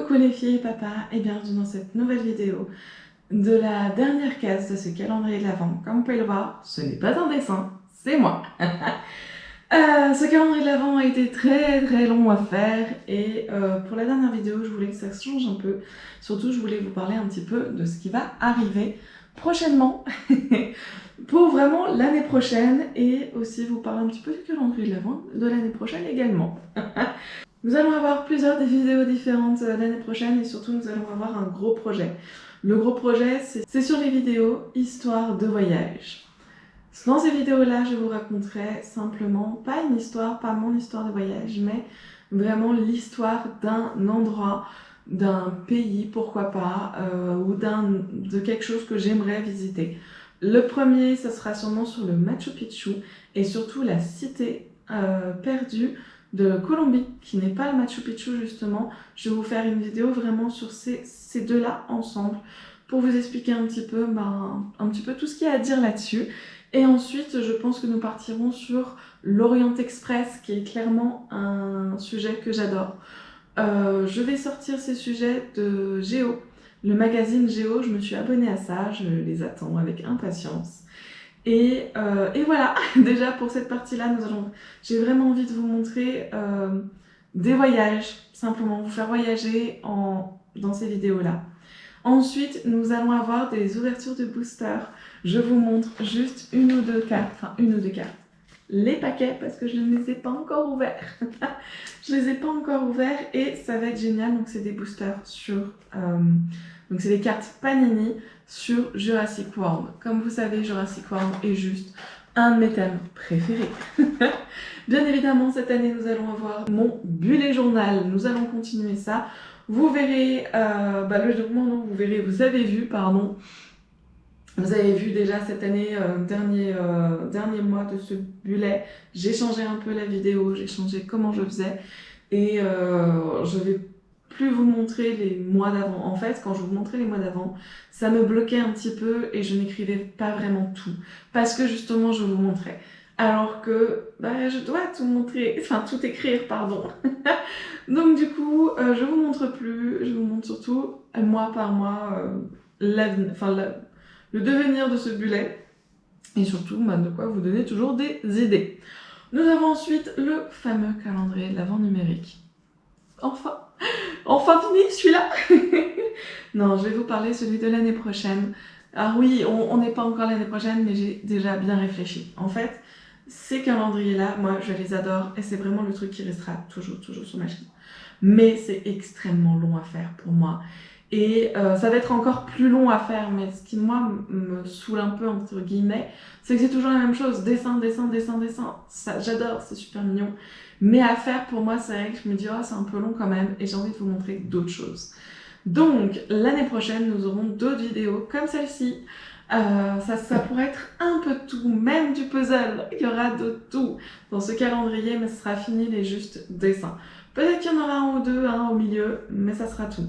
Coucou les filles et papa et bienvenue dans cette nouvelle vidéo de la dernière case de ce calendrier de l'Avent. Comme vous pouvez le voir, ce n'est pas un dessin, c'est moi. Ce calendrier de l'Avent a été très long à faire et pour la dernière vidéo, je voulais que ça change un peu. Surtout, je voulais vous parler un petit peu de ce qui va arriver prochainement pour vraiment l'année prochaine et aussi vous parler un petit peu du calendrier de l'Avent de l'année prochaine également. Nous allons avoir plusieurs des vidéos différentes l'année prochaine et surtout nous allons avoir un gros projet. Le gros projet, c'est sur les vidéos histoire de voyage. Dans ces vidéos-là, je vous raconterai simplement, pas une histoire, pas mon histoire de voyage, mais vraiment l'histoire d'un endroit, d'un pays, pourquoi pas, ou de quelque chose que j'aimerais visiter. Le premier, ça sera sûrement sur le Machu Picchu et surtout la cité perdue de Colombie, qui n'est pas le Machu Picchu justement. Je vais vous faire une vidéo vraiment sur ces deux-là ensemble pour vous expliquer un petit peu tout ce qu'il y a à dire là-dessus. Et ensuite, je pense que nous partirons sur l'Orient Express, qui est clairement un sujet que j'adore. Je vais sortir ces sujets de Géo, le magazine Géo. Je me suis abonnée à ça, je les attends avec impatience. Et voilà, déjà pour cette partie-là, j'ai vraiment envie de vous montrer des voyages, simplement vous faire voyager dans ces vidéos-là. Ensuite, nous allons avoir des ouvertures de boosters. Je vous montre juste une ou deux cartes, les paquets, parce que je ne les ai pas encore ouverts. Je les ai pas encore ouverts et ça va être génial. Donc c'est des boosters donc c'est des cartes Panini sur Jurassic World. Comme vous savez, Jurassic World est juste un de mes thèmes préférés. Bien évidemment, cette année, nous allons avoir mon bullet journal. Nous allons continuer ça. Vous verrez, vous avez vu, pardon. Vous avez vu déjà cette année, dernier mois de ce bullet, j'ai changé un peu la vidéo, j'ai changé comment je faisais. Et je vais plus vous montrer les mois d'avant. En fait, quand je vous montrais les mois d'avant, ça me bloquait un petit peu et je n'écrivais pas vraiment tout. Parce que justement, je vous montrais. Alors que je dois tout montrer, enfin tout écrire, pardon. Donc du coup, je vous montre plus, je vous montre surtout, mois par mois, le devenir de ce bullet. Et surtout, de quoi vous donner toujours des idées. Nous avons ensuite le fameux calendrier de l'Avent numérique. Enfin fini celui-là. Non, je vais vous parler celui de l'année prochaine. Ah oui, on n'est pas encore l'année prochaine, mais j'ai déjà bien réfléchi. En fait, ces calendriers-là, moi, je les adore et c'est vraiment le truc qui restera toujours sur ma chaîne. Mais c'est extrêmement long à faire pour moi. Et ça va être encore plus long à faire, mais ce qui, moi, me saoule un peu, entre guillemets, c'est que c'est toujours la même chose. Dessin. Ça, j'adore, c'est super mignon. Mais à faire, pour moi, c'est vrai que je me dis, oh, c'est un peu long quand même, et j'ai envie de vous montrer d'autres choses. Donc, l'année prochaine, nous aurons d'autres vidéos comme celle-ci. Ça pourrait être un peu de tout, même du puzzle. Il y aura de tout dans ce calendrier, mais ce sera fini les justes dessins. Peut-être qu'il y en aura un ou deux, au milieu, mais ça sera tout.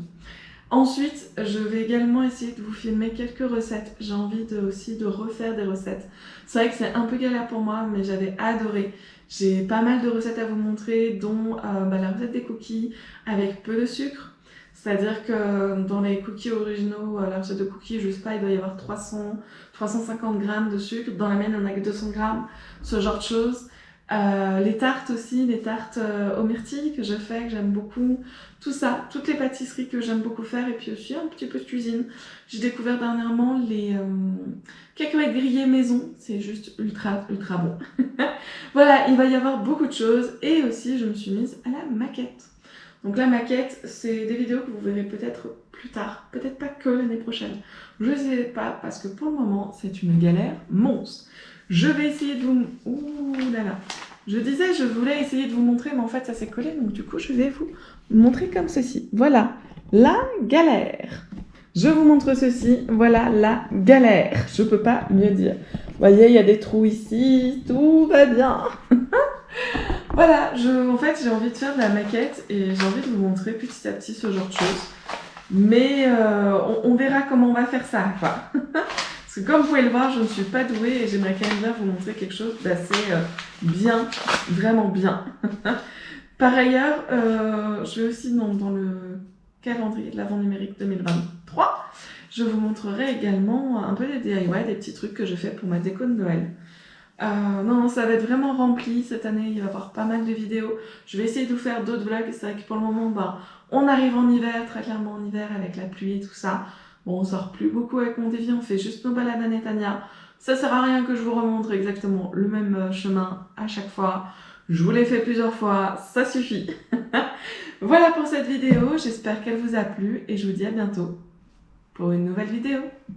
Ensuite, je vais également essayer de vous filmer quelques recettes. J'ai envie aussi de refaire des recettes. C'est vrai que c'est un peu galère pour moi, mais j'avais adoré. J'ai pas mal de recettes à vous montrer, dont la recette des cookies avec peu de sucre. C'est-à-dire que dans les cookies originaux, la recette de cookies, je sais pas, il doit y avoir 350 grammes de sucre. Dans la mienne, on n'a que 200 grammes, ce genre de choses. Les tartes aussi, les tartes aux myrtilles que je fais, que j'aime beaucoup. Tout ça, toutes les pâtisseries que j'aime beaucoup faire et puis aussi un petit peu de cuisine. J'ai découvert dernièrement les cacahuètes grillées maison, c'est juste ultra bon. Voilà, il va y avoir beaucoup de choses et aussi je me suis mise à la maquette. Donc la maquette, c'est des vidéos que vous verrez peut-être plus tard, peut-être pas que l'année prochaine. Je ne sais pas parce que pour le moment c'est une galère monstre. Je vais essayer de vous... Ouh là là. Je disais, je voulais essayer de vous montrer, mais en fait, ça s'est collé. Donc, du coup, je vais vous montrer comme ceci. Voilà, la galère. Je vous montre ceci. Voilà, la galère. Je peux pas mieux dire. Vous voyez, il y a des trous ici. Tout va bien. Voilà, en fait, j'ai envie de faire de la maquette et j'ai envie de vous montrer petit à petit ce genre de choses. Mais on verra comment on va faire ça, quoi. Parce que comme vous pouvez le voir, je ne suis pas douée et j'aimerais quand même bien vous montrer quelque chose d'assez bien, vraiment bien. Par ailleurs, je vais aussi dans le calendrier de l'Avent numérique 2023. Je vous montrerai également un peu des DIY, des petits trucs que je fais pour ma déco de Noël. Non, ça va être vraiment rempli cette année, il va y avoir pas mal de vidéos. Je vais essayer de vous faire d'autres vlogs. C'est vrai que pour le moment, on arrive en hiver, très clairement en hiver, avec la pluie et tout ça. Bon, on sort plus beaucoup avec mon défi, on fait juste nos balades à Netanya. Ça sert à rien que je vous remontre exactement le même chemin à chaque fois. Je vous l'ai fait plusieurs fois, ça suffit. Voilà pour cette vidéo, j'espère qu'elle vous a plu et je vous dis à bientôt pour une nouvelle vidéo.